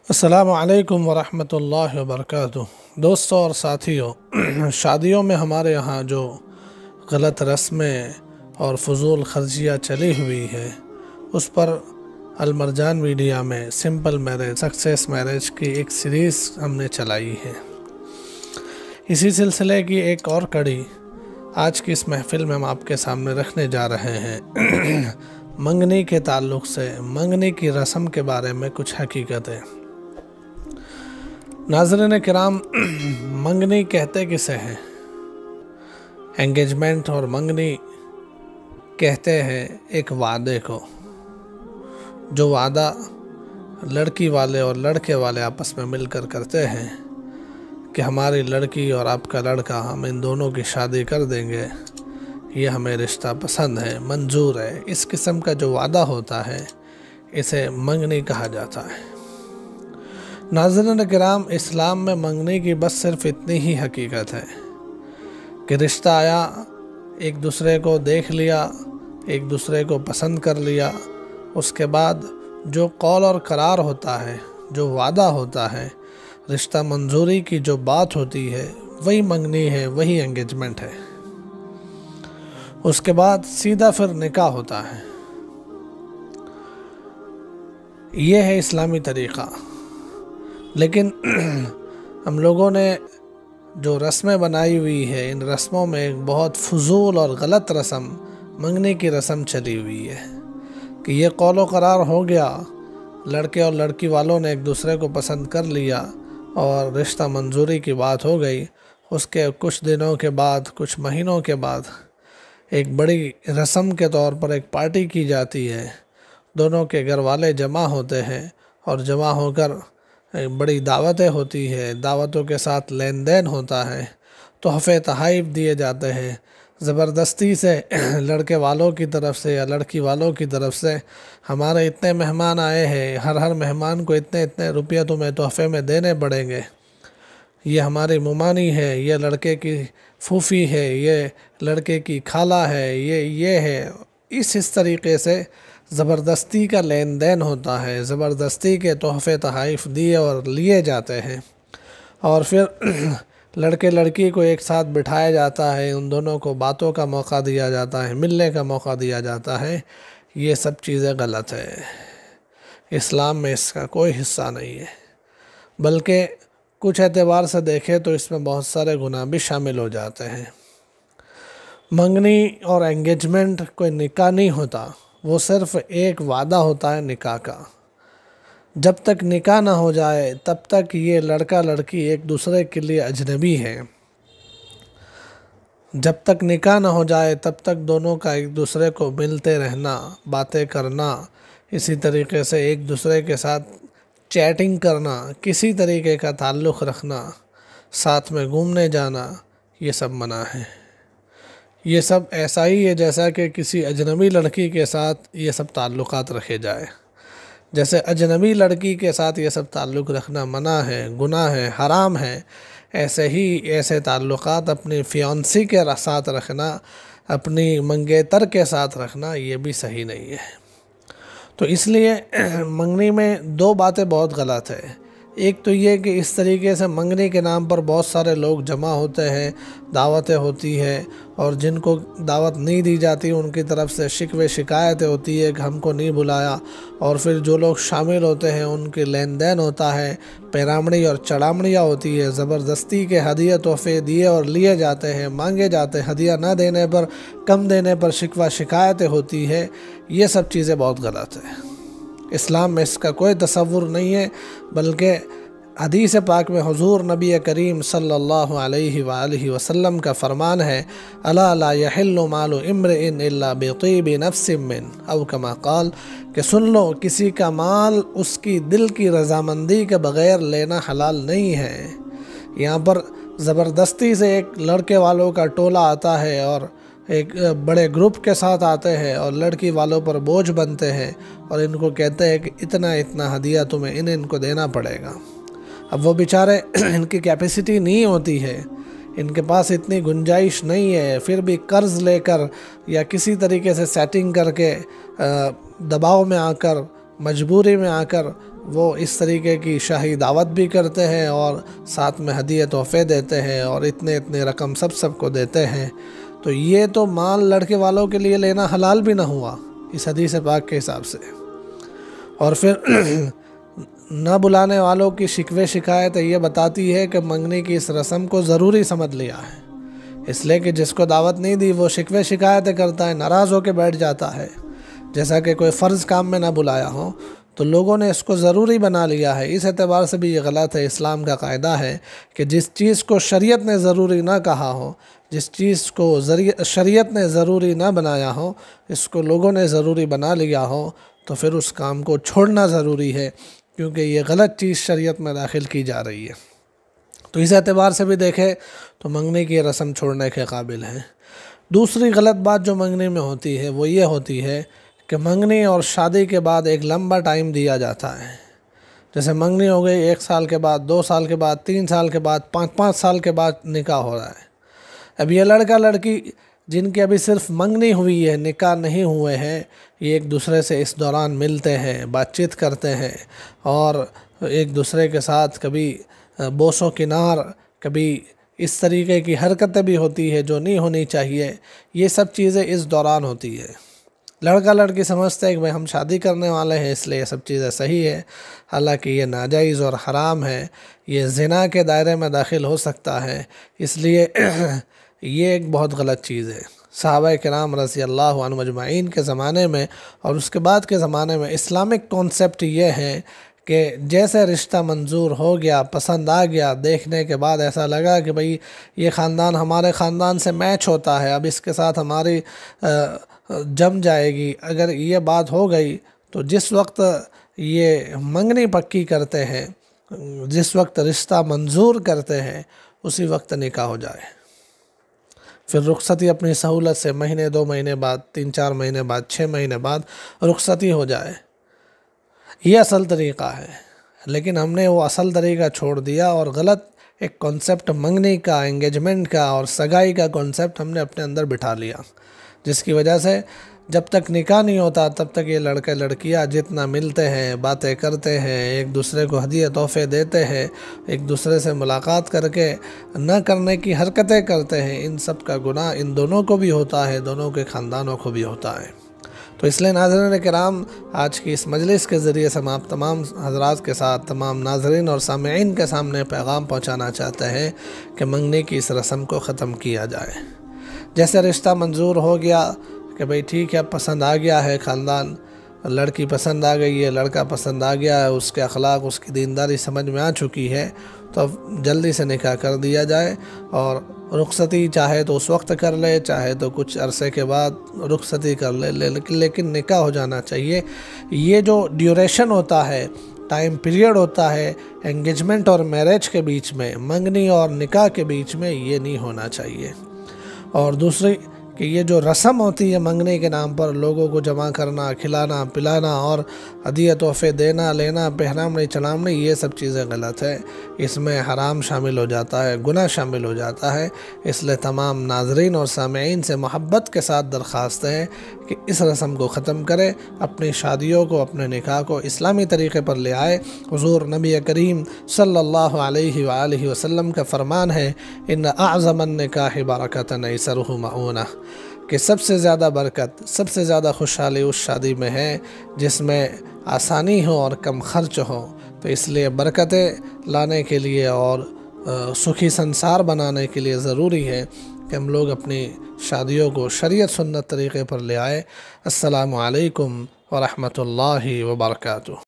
अस्सलामु अलैकुम वरहमतुल्लाहि वबरकातुह। दोस्तों और साथियों, शादियों में हमारे यहाँ जो गलत रस्में और फजूल खर्चियाँ चली हुई है उस पर अलमरजान मीडिया में सिंपल मैरिज सक्सेस मैरिज की एक सीरीज़ हमने चलाई है। इसी सिलसिले की एक और कड़ी आज की इस महफ़िल में हम आपके सामने रखने जा रहे हैं। मंगनी के ताल्लुक़ से मंगनी की रस्म के बारे में कुछ हकीकतें। नाज़रीन किराम, मंगनी कहते किसे हैं? एंगेजमेंट और मंगनी कहते हैं एक वादे को, जो वादा लड़की वाले और लड़के वाले आपस में मिलकर करते हैं कि हमारी लड़की और आपका लड़का, हम इन दोनों की शादी कर देंगे, ये हमें रिश्ता पसंद है, मंजूर है। इस किस्म का जो वादा होता है इसे मंगनी कहा जाता है। नाज़रीन किराम, इस्लाम में मंगनी की बस सिर्फ इतनी ही हकीकत है कि रिश्ता आया, एक दूसरे को देख लिया, एक दूसरे को पसंद कर लिया, उसके बाद जो कौल और करार होता है, जो वादा होता है, रिश्ता मंजूरी की जो बात होती है, वही मंगनी है, वही एंगेजमेंट है। उसके बाद सीधा फिर निकाह होता है। ये है इस्लामी तरीक़ा। लेकिन हम लोगों ने जो रस्में बनाई हुई है, इन रस्मों में एक बहुत फजूल और गलत रस्म मंगनी की रस्म चली हुई है कि ये कौलो करार हो गया, लड़के और लड़की वालों ने एक दूसरे को पसंद कर लिया और रिश्ता मंजूरी की बात हो गई। उसके कुछ दिनों के बाद, कुछ महीनों के बाद एक बड़ी रस्म के तौर पर एक पार्टी की जाती है। दोनों के घर वाले जमा होते हैं और जमा होकर बड़ी दावतें होती है, दावतों के साथ लेन देन होता है, तोहफ़े तहाइफ दिए जाते हैं। ज़बरदस्ती से लड़के वालों की तरफ से या लड़की वालों की तरफ से हमारे इतने मेहमान आए हैं, हर मेहमान को इतने इतने रुपये तुम्हें तोहफ़े में देने पड़ेंगे, ये हमारी मुमानी है, ये लड़के की फूफी है, ये लड़के की खाला है, ये है। इस तरीके से ज़बरदस्ती का लेन देन होता है, ज़बरदस्ती के तोहफ़े तहाइफ दिए और लिए जाते हैं और फिर लड़के लड़की को एक साथ बिठाया जाता है, उन दोनों को बातों का मौका दिया जाता है, मिलने का मौका दिया जाता है। ये सब चीज़ें गलत है। इस्लाम में इसका कोई हिस्सा नहीं है, बल्कि कुछ एतबार से देखें तो इसमें बहुत सारे गुनाह भी शामिल हो जाते हैं। मंगनी और एंगेजमेंट कोई निकाह नहीं होता, वो सिर्फ़ एक वादा होता है निकाह का। जब तक निकाह ना हो जाए तब तक ये लड़का लड़की एक दूसरे के लिए अजनबी है। जब तक निकाह ना हो जाए तब तक दोनों का एक दूसरे को मिलते रहना, बातें करना, इसी तरीके से एक दूसरे के साथ चैटिंग करना, किसी तरीके का ताल्लुक़ रखना, साथ में घूमने जाना, ये सब मना है। ये सब ऐसा ही है जैसा कि किसी अजनबी लड़की के साथ ये सब ताल्लुक़ात रखे जाए। जैसे अजनबी लड़की के साथ ये सब ताल्लुक़ रखना मना है, गुनाह है, हराम है, ऐसे ही ऐसे ताल्लुक़ात अपनी फियांसी के साथ रखना, अपनी मंगेतर के साथ रखना, ये भी सही नहीं है। तो इसलिए मंगनी में दो बातें बहुत गलत है। एक तो ये कि इस तरीके से मंगनी के नाम पर बहुत सारे लोग जमा होते हैं, दावतें होती है और जिनको दावत नहीं दी जाती उनकी तरफ से शिकवे शिकायतें होती है कि हमको नहीं बुलाया, और फिर जो लोग शामिल होते हैं उनके लेन देन होता है, पैरामणी और चढ़ामणियाँ होती है, ज़बरदस्ती के हदिया तोहफ़े दिए और लिए जाते हैं, मांगे जाते हैं, हदिया ना देने पर, कम देने पर शिकवा शिकायतें होती है। ये सब चीज़ें बहुत गलत है। इस्लाम में इसका कोई तसव्वुर नहीं है, बल्कि हदीस पाक में हुज़ूर नबी करीम सल्लल्लाहु अलैहि वालैहि वसल्लम का फरमान है, अला ला यहिल्लु मालु इम्रिइन इल्ला बितीबि नफ्सिन मिन, औ कमा क़ाल, कि सुन लो, किसी का माल उसकी दिल की रज़ामंदी के बग़ैर लेना हलाल नहीं है। यहाँ पर ज़बरदस्ती से एक लड़के वालों का टोला आता है और एक बड़े ग्रुप के साथ आते हैं और लड़की वालों पर बोझ बनते हैं और इनको कहते हैं कि इतना इतना हदिया तुम्हें इनको देना पड़ेगा। अब वो बेचारे इनकी कैपेसिटी नहीं होती है, इनके पास इतनी गुंजाइश नहीं है, फिर भी कर्ज़ लेकर या किसी तरीके से सेटिंग करके दबाव में आकर, मजबूरी में आकर وہ اس طریقے کی شاہی دعوت بھی کرتے ہیں اور ساتھ میں ہدیہ تحفے دیتے ہیں اور اتنے رقم سب کو دیتے ہیں، تو یہ تو مال لڑکے والوں کے لیے لینا حلال بھی نہ ہوا اس حدیث پاک کے حساب سے۔ اور پھر نہ بلانے والوں کی شکوے شکایت یہ بتاتی ہے کہ منگنی کی اس رسم کو ضروری سمجھ لیا ہے، اس لیے کہ جس کو دعوت نہیں دی وہ شکوے شکایتیں کرتا ہے، ناراض ہو کے بیٹھ جاتا ہے، جیسا کہ کوئی فرض کام میں نہ بلایا ہو، تو لوگوں نے اس کو ضروری بنا لیا ہے۔ اس اعتبار سے بھی یہ غلط ہے۔ اسلام کا قاعدہ ہے کہ جس چیز کو شریعت نے ضروری نہ کہا ہو، جس چیز کو شریعت نے ضروری نہ بنایا ہو، اس کو لوگوں نے ضروری بنا لیا ہو، تو پھر اس کام کو چھوڑنا ضروری ہے، کیونکہ یہ غلط چیز شریعت میں داخل کی جا رہی ہے۔ تو اس اعتبار سے بھی دیکھیں تو منگنی کی رسم چھوڑنے کے قابل ہے۔ دوسری غلط بات جو منگنی میں ہوتی ہے وہ یہ ہوتی ہے کہ منگنی اور شادی کے بعد ایک لمبا ٹائم دیا جاتا ہے۔ جیسے منگنی ہو گئی 1 سال کے بعد، 2 سال کے بعد، 3 سال کے بعد، 5 سال کے بعد نکاح ہو رہا ہے۔ اب یہ لڑکا لڑکی جن کی ابھی صرف منگنی ہوئی ہے، نکاح نہیں ہوئے ہیں، یہ ایک دوسرے سے اس دوران ملتے ہیں، بات چیت کرتے ہیں اور ایک دوسرے کے ساتھ کبھی بوس و کنار، کبھی اس طریقے کی حرکتیں بھی ہوتی ہے جو نہیں ہونی چاہیے۔ یہ سب چیزیں اس دوران ہوتی ہے۔ لڑکا لڑکی سمجھتے ہیں کہ بھئی ہم شادی کرنے والے ہیں، اس لیے یہ سب چیزیں صحیح ہے، حالانکہ یہ ناجائز اور حرام ہے، یہ زنا کے دائرے میں داخل ہو سکتا ہے، اس لیے یہ ایک بہت غلط چیز ہے۔ صحابہ کرام رضی اللہ عنہم اجمعین کے زمانے میں اور اس کے بعد کے زمانے میں اسلامک کانسیپٹ یہ ہے کہ جیسے رشتہ منظور ہو گیا، پسند آ گیا، دیکھنے کے بعد ایسا لگا کہ بھئی یہ خاندان ہمارے خاندان سے میچ ہوتا ہے، اب اس کے ساتھ ہماری جم جائے گی، اگر یہ بات ہو گئی تو جس وقت یہ منگنی پکی کرتے ہیں، جس وقت رشتہ منظور کرتے ہیں، اسی وقت نکاح ہو جائے۔ پھر رخصتی اپنی سہولت سے مہینے 2 مہینے بعد، 3-4 مہینے بعد، 6 مہینے بعد رخصتی ہو جائے، یہ اصل طریقہ ہے۔ لیکن ہم نے وہ اصل طریقہ چھوڑ دیا اور غلط ایک کانسیپٹ منگنی کا، انگیجمنٹ کا اور سگائی کا کانسیپٹ ہم نے اپنے اندر بٹھا لیا، جس کی وجہ سے جب تک نکاح نہیں ہوتا تب تک یہ لڑکے لڑکیاں جتنا ملتے ہیں، باتیں کرتے ہیں، ایک دوسرے کو ہدیہ تحفے دیتے ہیں، ایک دوسرے سے ملاقات کر کے نہ کرنے کی حرکتیں کرتے ہیں، ان سب کا گناہ ان دونوں کو بھی ہوتا ہے، دونوں کے خاندانوں کو بھی ہوتا ہے۔ تو اس لیے ناظرین کرام، آج کی اس مجلس کے ذریعے سے ہم آپ تمام حضرات کے ساتھ، تمام ناظرین اور سامعین کے سامنے پیغام پہنچانا چاہتے ہیں کہ منگنی کی اس رسم کو ختم کیا جائے۔ جیسے رشتہ منظور ہو گیا کہ بھئی ٹھیک ہے، پسند آ گیا ہے، خاندان لڑکی پسند آ گئی ہے، لڑکا پسند آ گیا ہے، اس کے اخلاق، اس کی دینداری سمجھ میں آ چکی ہے، تو اب جلدی سے نکاح کر دیا جائے اور رخصتی چاہے تو اس وقت کر لے، چاہے تو کچھ عرصے کے بعد رخصتی کر لے، لیکن نکاح ہو جانا چاہیے۔ یہ جو ڈیوریشن ہوتا ہے، ٹائم پیریڈ ہوتا ہے انگیجمنٹ اور میرج کے بیچ میں، منگنی اور نکاح کے بیچ میں، یہ نہیں ہونا چاہیے۔ اور دوسری کہ یہ جو رسم ہوتی ہے منگنی کے نام پر، لوگوں کو جمع کرنا، کھلانا پلانا اور ہدیہ تحفے دینا لینا، پہنامنی چڑھامنی، یہ سب چیزیں غلط ہے، اس میں حرام شامل ہو جاتا ہے، گناہ شامل ہو جاتا ہے۔ اس لیے تمام ناظرین اور سامعین سے محبت کے ساتھ درخواست ہے کہ اس رسم کو ختم کرے، اپنی شادیوں کو، اپنے نکاح کو اسلامی طریقے پر لے آئے۔ حضور نبی کریم صلی اللہ علیہ وآلہ وسلم کا فرمان ہے، ان اعظم النکاح برکۃ ایسرہ مؤونہ، کہ سب سے زیادہ برکت، سب سے زیادہ خوشحالی اس شادی میں ہے جس میں آسانی ہو اور کم خرچ ہو۔ تو اس لیے برکتیں لانے کے لیے اور سکھی سنسار بنانے کے لیے ضروری ہے کہ ہم لوگ اپنی شادیوں کو شریعت سنت طریقے پر لے آئے۔ السلام علیکم ورحمۃ اللہ وبرکاتہ۔